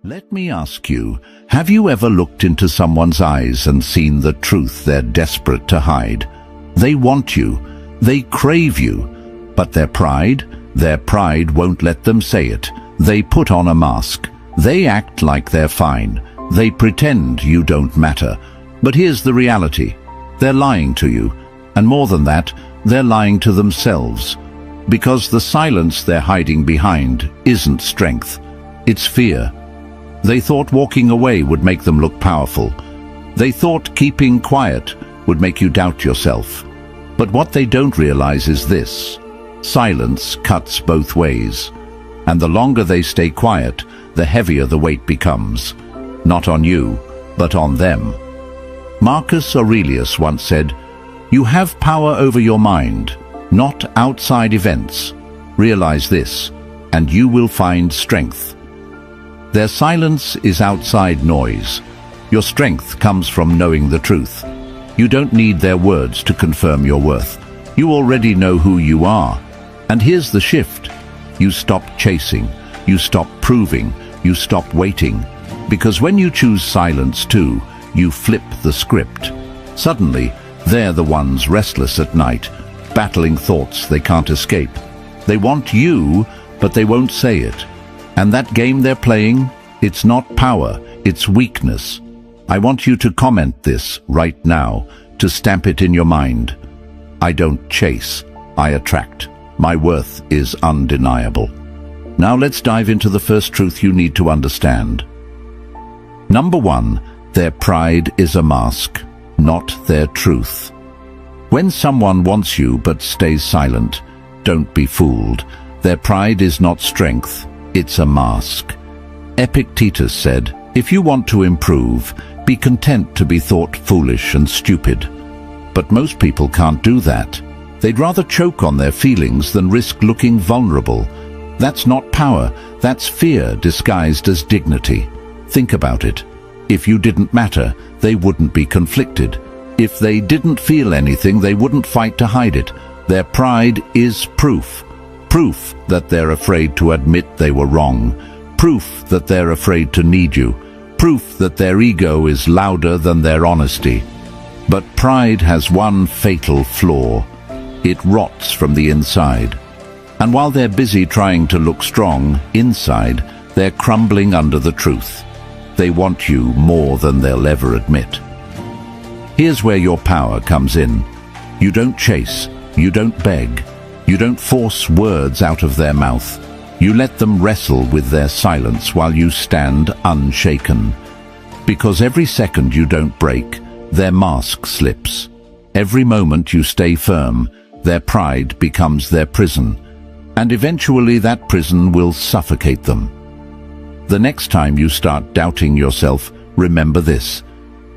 Let me ask you, have you ever looked into someone's eyes and seen the truth they're desperate to hide? They want you, they crave you, but their pride won't let them say it. They put on a mask. They act like they're fine. They pretend you don't matter. But here's the reality. They're lying to you. And more than that, they're lying to themselves. Because the silence they're hiding behind isn't strength. It's fear. They thought walking away would make them look powerful. They thought keeping quiet would make you doubt yourself. But what they don't realize is this: silence cuts both ways. And the longer they stay quiet, the heavier the weight becomes. Not on you, but on them. Marcus Aurelius once said, "You have power over your mind, not outside events. Realize this, and you will find strength." Their silence is outside noise. Your strength comes from knowing the truth. You don't need their words to confirm your worth. You already know who you are. And here's the shift. You stop chasing. You stop proving. You stop waiting. Because when you choose silence too, you flip the script. Suddenly, they're the ones restless at night, battling thoughts they can't escape. They want you, but they won't say it. And that game they're playing, it's not power, it's weakness. I want you to comment this right now, to stamp it in your mind. I don't chase, I attract. My worth is undeniable. Now let's dive into the first truth you need to understand. Number one, their pride is a mask, not their truth. When someone wants you but stays silent, don't be fooled. Their pride is not strength, it's a mask. Epictetus said, "If you want to improve, be content to be thought foolish and stupid." But most people can't do that. They'd rather choke on their feelings than risk looking vulnerable. That's not power, that's fear disguised as dignity. Think about it. If you didn't matter, they wouldn't be conflicted. If they didn't feel anything, they wouldn't fight to hide it. Their pride is proof. Proof that they're afraid to admit they were wrong. Proof that they're afraid to need you. Proof that their ego is louder than their honesty. But pride has one fatal flaw. It rots from the inside. And while they're busy trying to look strong, inside, they're crumbling under the truth. They want you more than they'll ever admit. Here's where your power comes in. You don't chase. You don't beg. You don't force words out of their mouth. You let them wrestle with their silence while you stand unshaken. Because every second you don't break, their mask slips. Every moment you stay firm, their pride becomes their prison. And eventually that prison will suffocate them. The next time you start doubting yourself, remember this.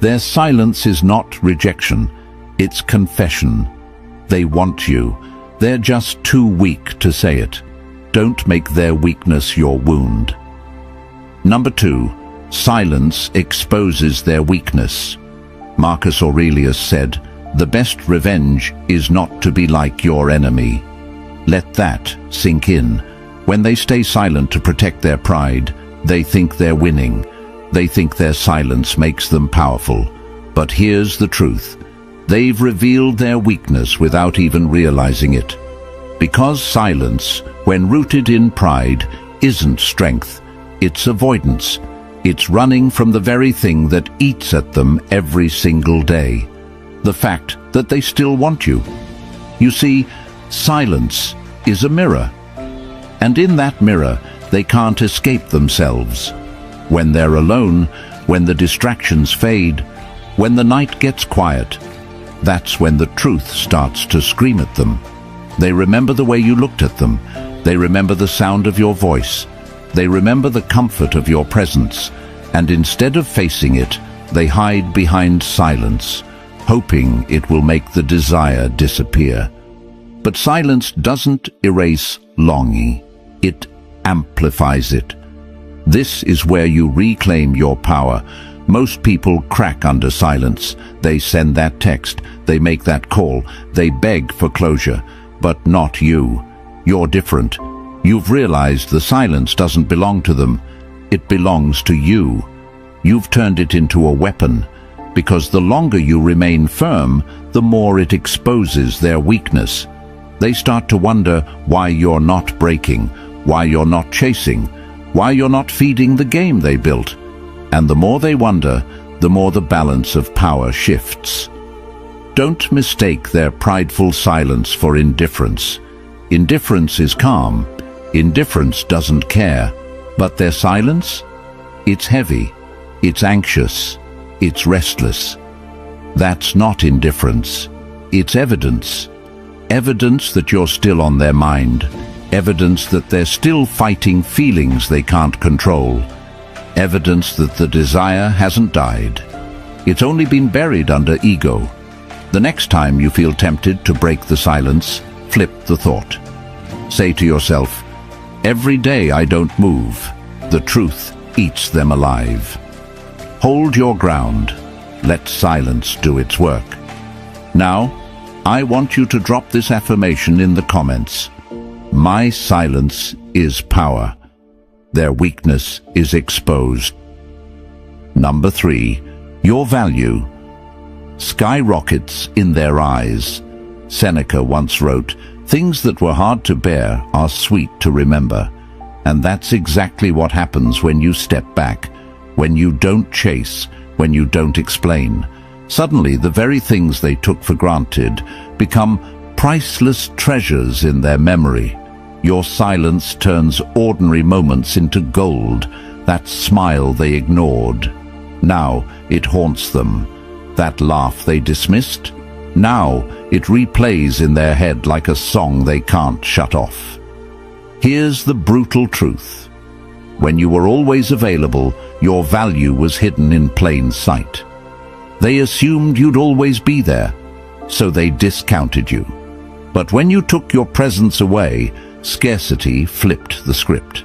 Their silence is not rejection, it's confession. They want you. They're just too weak to say it. Don't make their weakness your wound. Number two, silence exposes their weakness. Marcus Aurelius said, "The best revenge is not to be like your enemy." Let that sink in. When they stay silent to protect their pride, they think they're winning. They think their silence makes them powerful. But here's the truth. They've revealed their weakness without even realizing it. Because silence, when rooted in pride, isn't strength, it's avoidance. It's running from the very thing that eats at them every single day. The fact that they still want you. You see, silence is a mirror. And in that mirror, they can't escape themselves. When they're alone, when the distractions fade, when the night gets quiet, that's when the truth starts to scream at them. They remember the way you looked at them. They remember the sound of your voice. They remember the comfort of your presence. And instead of facing it, they hide behind silence, hoping it will make the desire disappear. But silence doesn't erase longing. It amplifies it. This is where you reclaim your power. Most people crack under silence. They send that text, they make that call, they beg for closure. But not you. You're different. You've realized the silence doesn't belong to them. It belongs to you. You've turned it into a weapon, because the longer you remain firm, the more it exposes their weakness. They start to wonder why you're not breaking, why you're not chasing, why you're not feeding the game they built. And the more they wonder, the more the balance of power shifts. Don't mistake their prideful silence for indifference. Indifference is calm. Indifference doesn't care. But their silence? It's heavy. It's anxious. It's restless. That's not indifference. It's evidence. Evidence that you're still on their mind. Evidence that they're still fighting feelings they can't control. Evidence that the desire hasn't died. It's only been buried under ego. The next time you feel tempted to break the silence, flip the thought. Say to yourself, every day I don't move, the truth eats them alive. Hold your ground. Let silence do its work. Now, I want you to drop this affirmation in the comments. My silence is power. Their weakness is exposed. Number 3, your value skyrockets in their eyes. Seneca once wrote, "Things that were hard to bear are sweet to remember." And that's exactly what happens when you step back, when you don't chase, when you don't explain. Suddenly, the very things they took for granted become priceless treasures in their memory. Your silence turns ordinary moments into gold, that smile they ignored. Now it haunts them. That laugh they dismissed, now it replays in their head like a song they can't shut off. Here's the brutal truth. When you were always available, your value was hidden in plain sight. They assumed you'd always be there, so they discounted you. But when you took your presence away, scarcity flipped the script.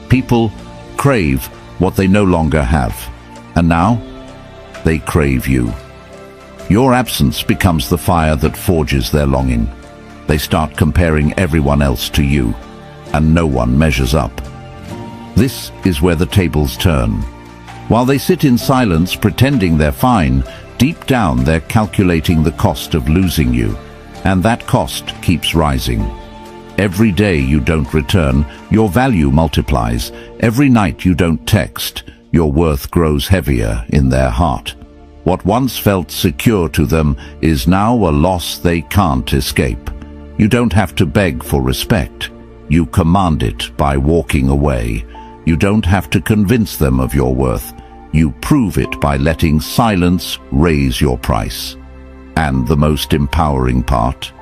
People crave what they no longer have, and now they crave you. Your absence becomes the fire that forges their longing. They start comparing everyone else to you, and no one measures up. This is where the tables turn. While they sit in silence pretending they're fine, deep down they're calculating the cost of losing you, and that cost keeps rising. Every day you don't return, your value multiplies. Every night you don't text, your worth grows heavier in their heart. What once felt secure to them is now a loss they can't escape. You don't have to beg for respect. You command it by walking away. You don't have to convince them of your worth. You prove it by letting silence raise your price. And the most empowering part?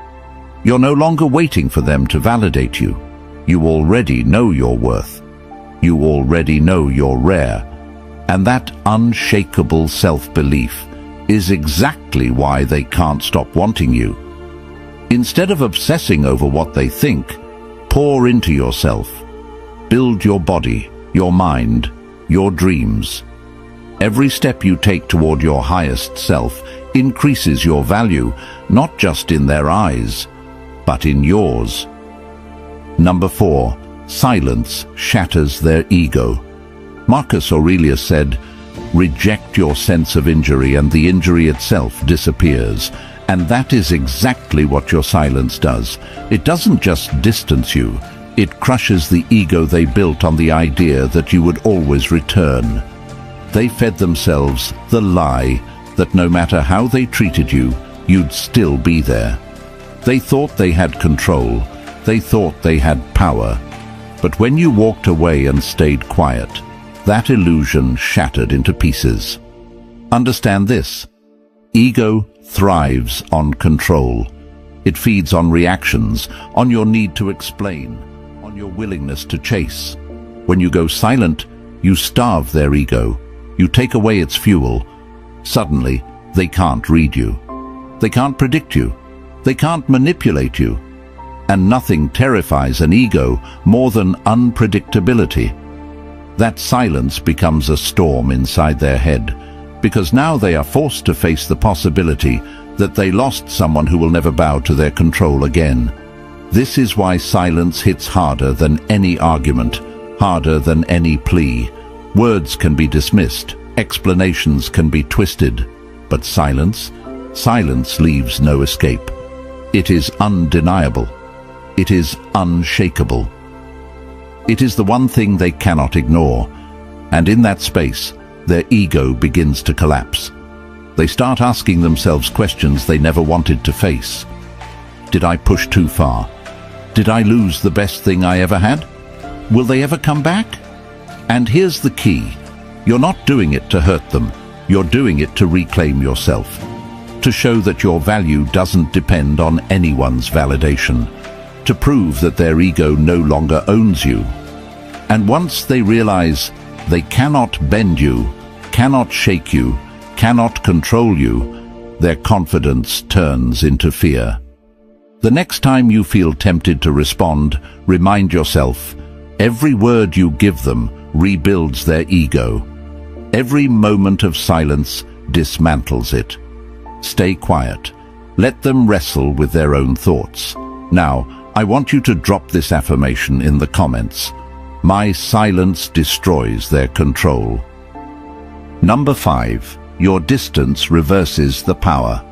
You're no longer waiting for them to validate you. You already know your worth. You already know you're rare. And that unshakable self-belief is exactly why they can't stop wanting you. Instead of obsessing over what they think, pour into yourself. Build your body, your mind, your dreams. Every step you take toward your highest self increases your value, not just in their eyes, but in yours. Number 4, silence shatters their ego. Marcus Aurelius said, "Reject your sense of injury and the injury itself disappears." And that is exactly what your silence does. It doesn't just distance you, it crushes the ego they built on the idea that you would always return. They fed themselves the lie that no matter how they treated you, you'd still be there. They thought they had control, they thought they had power. But when you walked away and stayed quiet, that illusion shattered into pieces. Understand this. Ego thrives on control. It feeds on reactions, on your need to explain, on your willingness to chase. When you go silent, you starve their ego. You take away its fuel. Suddenly, they can't read you. They can't predict you. They can't manipulate you. And nothing terrifies an ego more than unpredictability. That silence becomes a storm inside their head, because now they are forced to face the possibility that they lost someone who will never bow to their control again. This is why silence hits harder than any argument, harder than any plea. Words can be dismissed, explanations can be twisted, but silence leaves no escape. It is undeniable. It is unshakable. It is the one thing they cannot ignore, and in that space, their ego begins to collapse. They start asking themselves questions they never wanted to face. Did I push too far? Did I lose the best thing I ever had? Will they ever come back? And here's the key. You're not doing it to hurt them. You're doing it to reclaim yourself, to show that your value doesn't depend on anyone's validation, to prove that their ego no longer owns you. And once they realize they cannot bend you, cannot shake you, cannot control you, their confidence turns into fear. The next time you feel tempted to respond, remind yourself, every word you give them rebuilds their ego. Every moment of silence dismantles it. Stay quiet. Let them wrestle with their own thoughts. Now, I want you to drop this affirmation in the comments. My silence destroys their control. Number 5. Your distance reverses the power.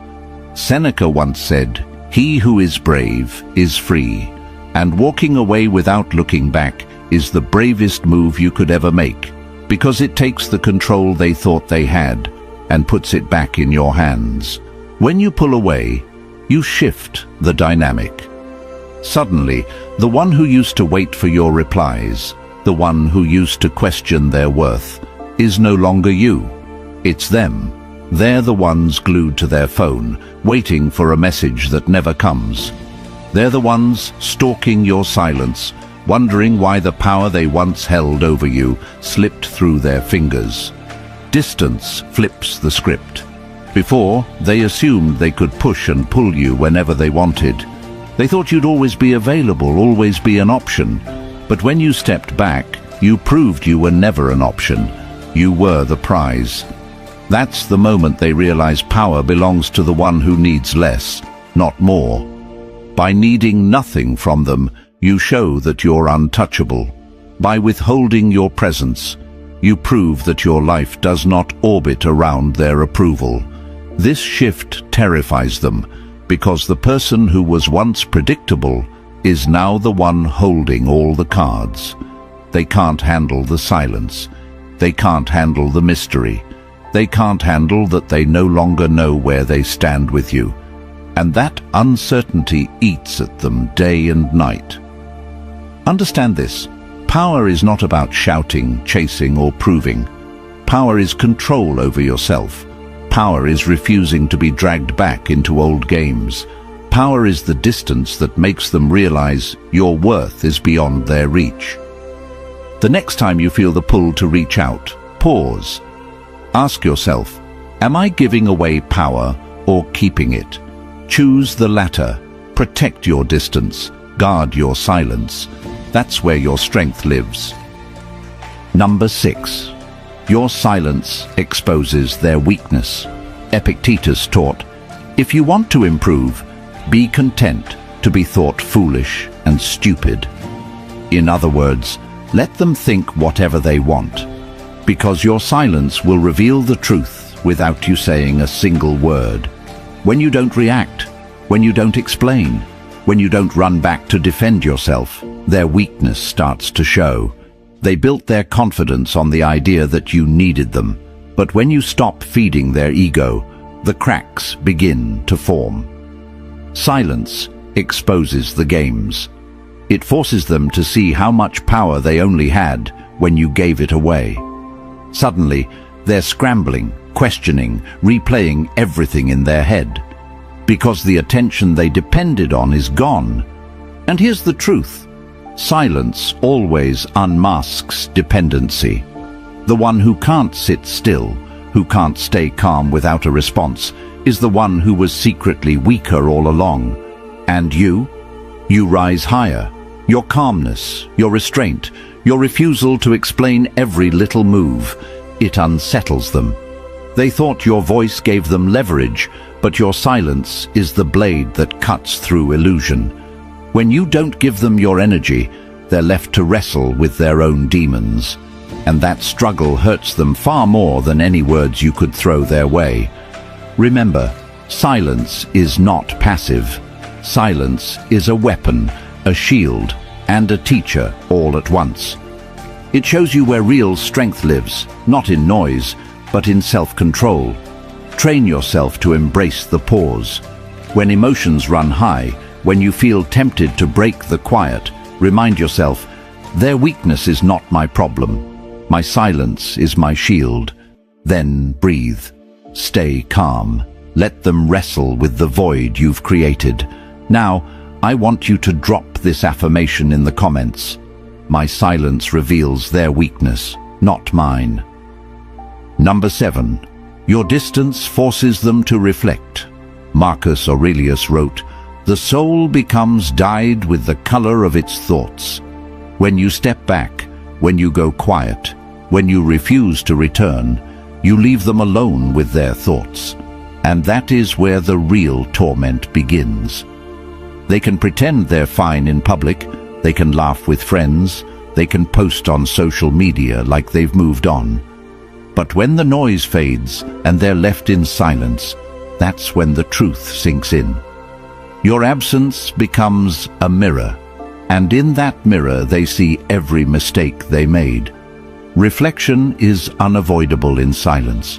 Seneca once said, "He who is brave is free," and walking away without looking back is the bravest move you could ever make, because it takes the control they thought they had and puts it back in your hands. When you pull away, you shift the dynamic. Suddenly, the one who used to wait for your replies, the one who used to question their worth, is no longer you. It's them. They're the ones glued to their phone, waiting for a message that never comes. They're the ones stalking your silence, wondering why the power they once held over you slipped through their fingers. Distance flips the script. Before, they assumed they could push and pull you whenever they wanted. They thought you'd always be available, always be an option. But when you stepped back, you proved you were never an option. You were the prize. That's the moment they realize power belongs to the one who needs less, not more. By needing nothing from them, you show that you're untouchable. By withholding your presence, you prove that your life does not orbit around their approval. This shift terrifies them, because the person who was once predictable is now the one holding all the cards. They can't handle the silence. They can't handle the mystery. They can't handle that they no longer know where they stand with you. And that uncertainty eats at them day and night. Understand this. Power is not about shouting, chasing, or proving. Power is control over yourself. Power is refusing to be dragged back into old games. Power is the distance that makes them realize your worth is beyond their reach. The next time you feel the pull to reach out, pause. Ask yourself, am I giving away power or keeping it? Choose the latter. Protect your distance. Guard your silence. That's where your strength lives. Number 6. Your silence exposes their weakness. Epictetus taught, if you want to improve, be content to be thought foolish and stupid. In other words, let them think whatever they want, because your silence will reveal the truth without you saying a single word. When you don't react, when you don't explain, when you don't run back to defend yourself, their weakness starts to show. They built their confidence on the idea that you needed them, but when you stop feeding their ego, the cracks begin to form. Silence exposes the games. It forces them to see how much power they only had when you gave it away. Suddenly, they're scrambling, questioning, replaying everything in their head, because the attention they depended on is gone. And here's the truth. Silence always unmasks dependency. The one who can't sit still, who can't stay calm without a response, is the one who was secretly weaker all along. And you rise higher. Your calmness, your restraint, your refusal to explain every little move, it unsettles them. They thought your voice gave them leverage, but your silence is the blade that cuts through illusion. When you don't give them your energy, they're left to wrestle with their own demons. and that struggle hurts them far more than any words you could throw their way. Remember, silence is not passive. Silence is a weapon, a shield, and a teacher all at once. It shows you where real strength lives, not in noise, but in self-control. Train yourself to embrace the pause. When emotions run high, when you feel tempted to break the quiet, remind yourself, their weakness is not my problem. My silence is my shield. Then breathe. Stay calm. Let them wrestle with the void you've created. Now, I want you to drop this affirmation in the comments. My silence reveals their weakness, not mine. Number 7. Your distance forces them to reflect. Marcus Aurelius wrote, "The soul becomes dyed with the color of its thoughts." When you step back, when you go quiet, when you refuse to return, you leave them alone with their thoughts. And that is where the real torment begins. They can pretend they're fine in public, they can laugh with friends, they can post on social media like they've moved on. But when the noise fades and they're left in silence, that's when the truth sinks in. Your absence becomes a mirror, and in that mirror they see every mistake they made. Reflection is unavoidable in silence.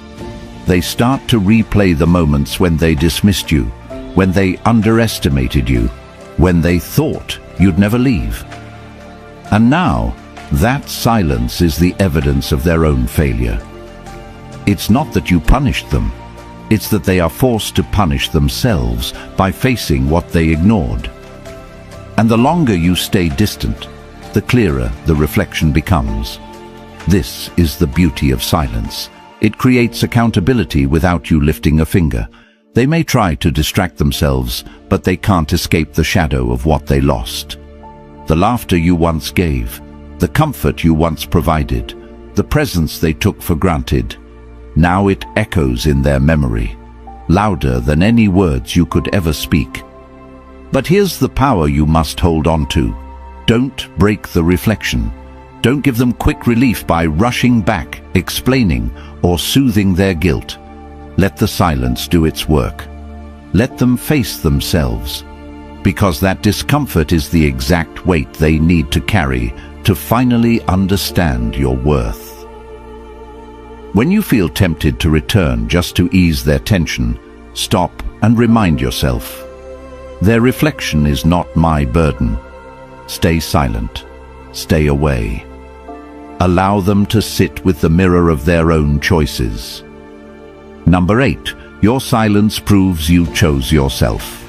They start to replay the moments when they dismissed you, when they underestimated you, when they thought you'd never leave. And now, that silence is the evidence of their own failure. It's not that you punished them, it's that they are forced to punish themselves by facing what they ignored. And the longer you stay distant, the clearer the reflection becomes. This is the beauty of silence. It creates accountability without you lifting a finger. They may try to distract themselves, but they can't escape the shadow of what they lost. The laughter you once gave, the comfort you once provided, the presence they took for granted, now it echoes in their memory, louder than any words you could ever speak. But here's the power you must hold on to. Don't break the reflection. Don't give them quick relief by rushing back, explaining, or soothing their guilt. Let the silence do its work. Let them face themselves, because that discomfort is the exact weight they need to carry to finally understand your worth. When you feel tempted to return just to ease their tension, stop and remind yourself, their reflection is not my burden. Stay silent. Stay away. Allow them to sit with the mirror of their own choices. Number 8. Your silence proves you chose yourself.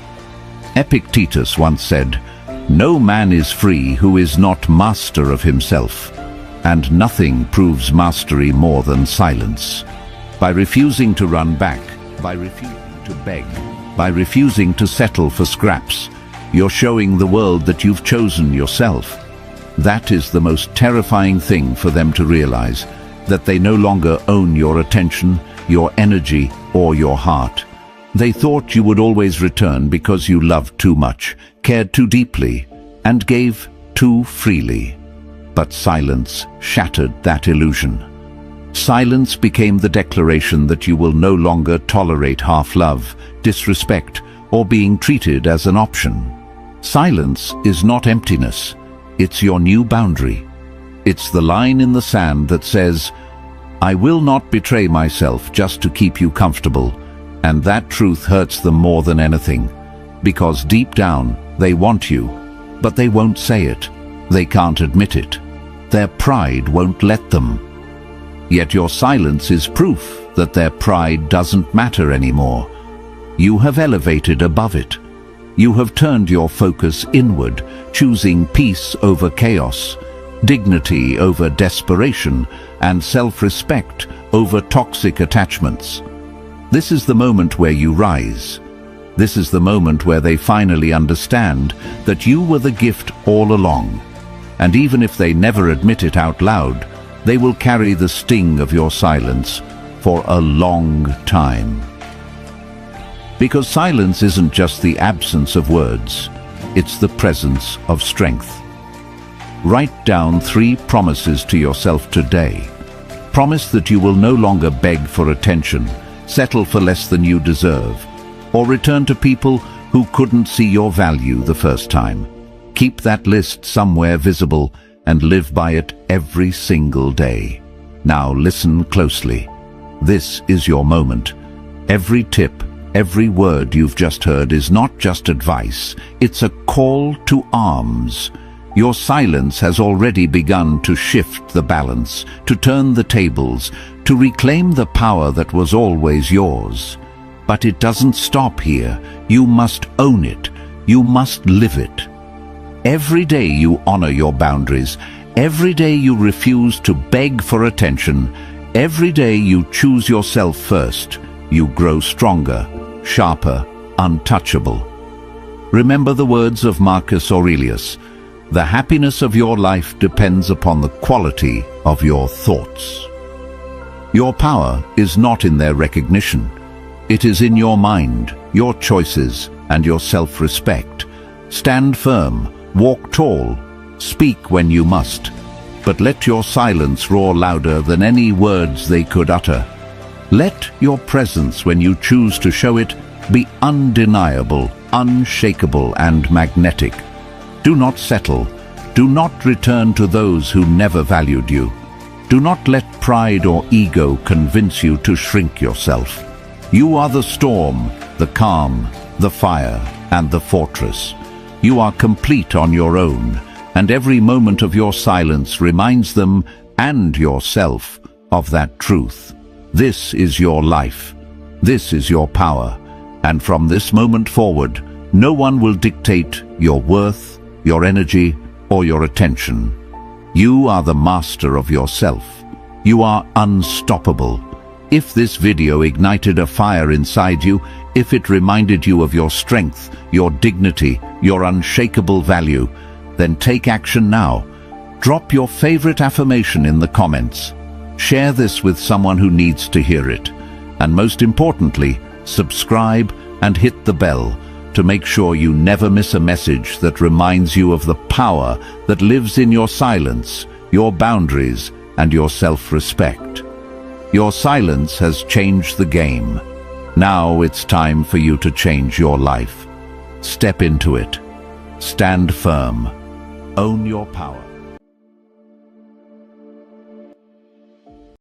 Epictetus once said, "No man is free who is not master of himself, and nothing proves mastery more than silence." By refusing to run back, by refusing to beg, by refusing to settle for scraps, you're showing the world that you've chosen yourself. That is the most terrifying thing for them to realize, that they no longer own your attention, your energy, or your heart. They thought you would always return because you loved too much, cared too deeply, and gave too freely. But silence shattered that illusion. Silence became the declaration that you will no longer tolerate half-love, disrespect, or being treated as an option. Silence is not emptiness. It's your new boundary. It's the line in the sand that says, "I will not betray myself just to keep you comfortable." And that truth hurts them more than anything, because deep down they want you, but they won't say it. They can't admit it. Their pride won't let them. Yet your silence is proof that their pride doesn't matter anymore. You have elevated above it. You have turned your focus inward, choosing peace over chaos, dignity over desperation, and self-respect over toxic attachments. This is the moment where you rise. This is the moment where they finally understand that you were the gift all along. And even if they never admit it out loud, they will carry the sting of your silence for a long time. Because silence isn't just the absence of words, it's the presence of strength. Write down 3 promises to yourself today. Promise that you will no longer beg for attention, settle for less than you deserve, or return to people who couldn't see your value the first time. Keep that list somewhere visible and live by it every single day. Now listen closely. This is your moment. Every tip, every word you've just heard is not just advice, it's a call to arms. Your silence has already begun to shift the balance, to turn the tables, to reclaim the power that was always yours. But it doesn't stop here. You must own it. You must live it. Every day you honor your boundaries. Every day you refuse to beg for attention. Every day you choose yourself first. You grow stronger, sharper, untouchable. Remember the words of Marcus Aurelius. The happiness of your life depends upon the quality of your thoughts. Your power is not in their recognition. It is in your mind, your choices, and your self-respect. Stand firm, walk tall, speak when you must, but let your silence roar louder than any words they could utter. Let your presence, when you choose to show it, be undeniable, unshakable, and magnetic. Do not settle. Do not return to those who never valued you. Do not let pride or ego convince you to shrink yourself. You are the storm, the calm, the fire, and the fortress. You are complete on your own, and every moment of your silence reminds them and yourself of that truth. This is your life. This is your power. And from this moment forward, no one will dictate your worth, your energy, or your attention. You are the master of yourself. You are unstoppable. If this video ignited a fire inside you, if it reminded you of your strength, your dignity, your unshakable value, then take action now. Drop your favorite affirmation in the comments. Share this with someone who needs to hear it. And most importantly, subscribe and hit the bell to make sure you never miss a message that reminds you of the power that lives in your silence, your boundaries, and your self-respect. Your silence has changed the game. Now it's time for you to change your life. Step into it. Stand firm. Own your power.